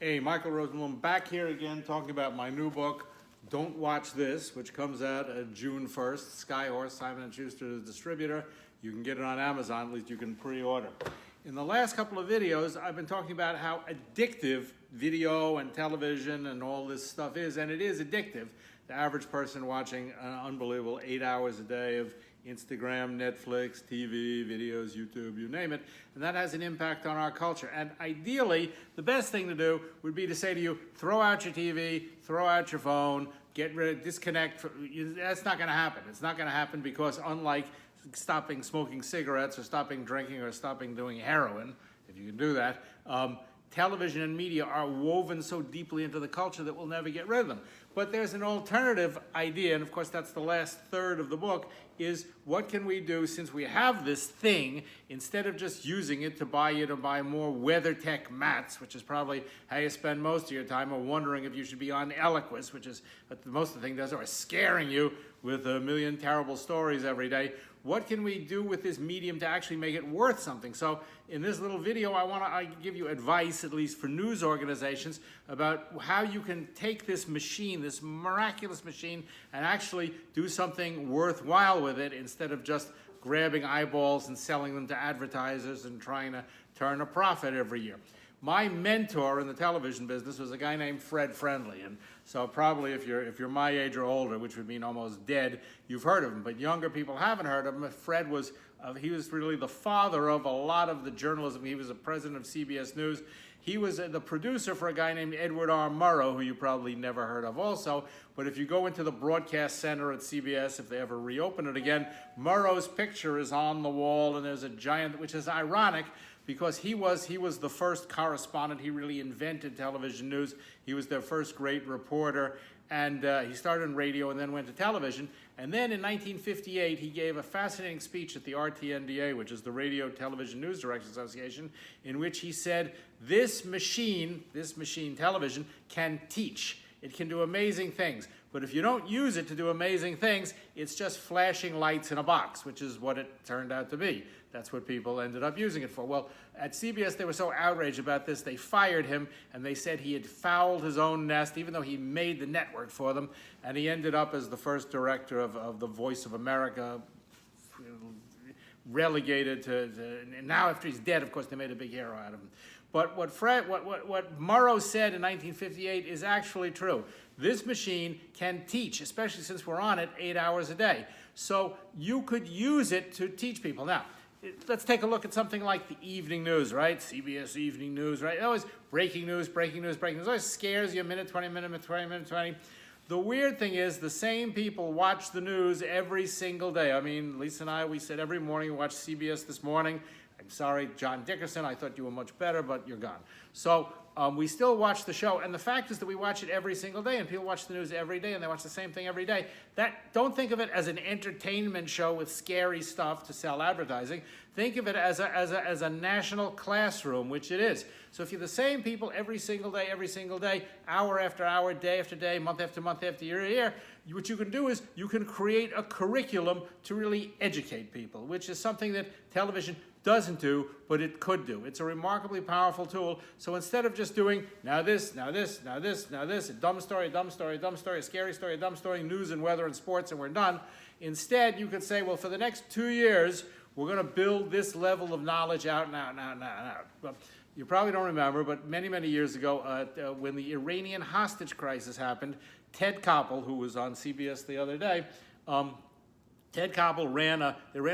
Hey, Michael Rosenblum back here again talking about my new book, Don't Watch This, which comes out June 1st. Skyhorse, Simon & Schuster is the distributor. You can get it on Amazon, at least you can pre-order. In the last couple of videos, I've been talking about how addictive video and television and all this stuff is, and it is addictive. The average person watching an unbelievable 8 hours a day of Instagram, Netflix, TV, videos, YouTube, you name it, and that has an impact on our culture. And ideally, the best thing to do would be to say to you, throw out your TV, throw out your phone, get rid of, disconnect. That's not going to happen. It's not going to happen because unlike stopping smoking cigarettes or stopping drinking or stopping doing heroin, if you can do that, television and media are woven so deeply into the culture that we'll never get rid of them. But there's an alternative idea, and of course that's the last third of the book, is what can we do since we have this thing, instead of just using it to buy more WeatherTech mats, which is probably how you spend most of your time, or wondering if you should be on Eloquist, which is what most of the thing does, or scaring you with a million terrible stories every day. What can we do with this medium to actually make it worth something? So in this little video, I give you advice, at least for news organizations, about how you can take this machine, this miraculous machine, and actually do something worthwhile with it instead of just grabbing eyeballs and selling them to advertisers and trying to turn a profit every year. My mentor in the television business was a guy named Fred Friendly, and so probably if you're my age or older, which would mean almost dead, you've heard of him, but younger people haven't heard of him. Fred was he was really the father of a lot of the journalism. He was the president of CBS News. He was the producer for a guy named Edward R. Murrow, who you probably never heard of also. But if you go into the broadcast center at CBS, if they ever reopen it again, Murrow's picture is on the wall, and there's a giant, which is ironic, because he was the first correspondent. He really invented television news. He was their first great reporter, and he started in radio and then went to television. And then in 1958, he gave a fascinating speech at the RTNDA, which is the Radio Television News Directors Association, in which he said, this machine, television, can teach. It can do amazing things. But if you don't use it to do amazing things, it's just flashing lights in a box, which is what it turned out to be. That's what people ended up using it for. Well, at CBS, they were so outraged about this, they fired him, and they said he had fouled his own nest, even though he made the network for them, and he ended up as the first director of the Voice of America, relegated to and now after he's dead, of course, they made a big hero out of him. But what Murrow said in 1958 is actually true. This machine can teach, especially since we're on it 8 hours a day. So you could use it to teach people. Now, let's take a look at something like the evening news, right? CBS Evening News, right? Always breaking news, breaking news, breaking news. It always scares you a minute, 20 minutes, 20 minutes, 20. The weird thing is the same people watch the news every single day. I mean, Lisa and I, we said every morning we watch CBS This Morning. I'm sorry, John Dickerson, I thought you were much better, but you're gone. So we still watch the show, and the fact is that we watch it every single day, and people watch the news every day, and they watch the same thing every day. Don't think of it as an entertainment show with scary stuff to sell advertising. Think of it as a national classroom, which it is. So if you're the same people every single day, hour after hour, day after day, month after month after year, what you can do is you can create a curriculum to really educate people, which is something that television doesn't do, but it could do. It's a remarkably powerful tool. So instead of just doing now this, now this, now this, now this, a dumb story, a dumb story, a dumb story, a scary story, a dumb story, news and weather and sports, and we're done. Instead, you could say, well, for the next 2 years, we're going to build this level of knowledge out now. Well, you probably don't remember, but many, many years ago, when the Iranian hostage crisis happened, Ted Koppel, who was on CBS the other day, Ted Koppel ran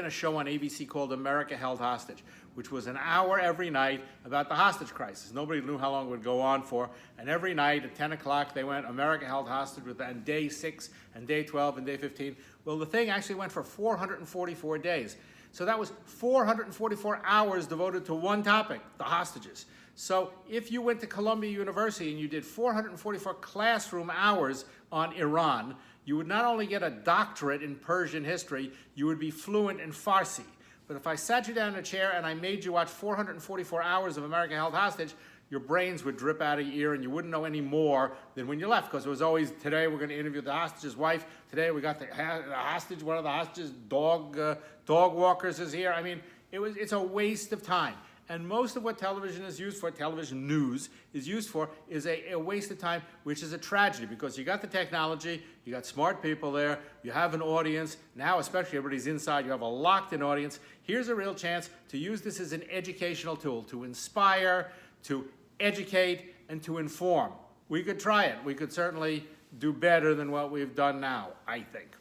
a show on ABC called America Held Hostage, which was an hour every night about the hostage crisis. Nobody knew how long it would go on for, and every night at 10 o'clock they went America Held Hostage on day 6 and day 12 and day 15. Well, the thing actually went for 444 days. So that was 444 hours devoted to one topic, the hostages. So if you went to Columbia University and you did 444 classroom hours on Iran, you would not only get a doctorate in Persian history, you would be fluent in Farsi. But if I sat you down in a chair and I made you watch 444 hours of America Held Hostage, your brains would drip out of your ear and you wouldn't know any more than when you left, because it was always, today we're going to interview the hostage's wife, today we got the hostage, one of the hostage's dog walkers is here. I mean, it's a waste of time. And most of what television is used for, television news is used for, is a waste of time, which is a tragedy, because you got the technology, you got smart people there, you have an audience. Now, especially everybody's inside, you have a locked-in audience. Here's a real chance to use this as an educational tool, to inspire, to educate, and to inform. We could try it. We could certainly do better than what we've done now, I think.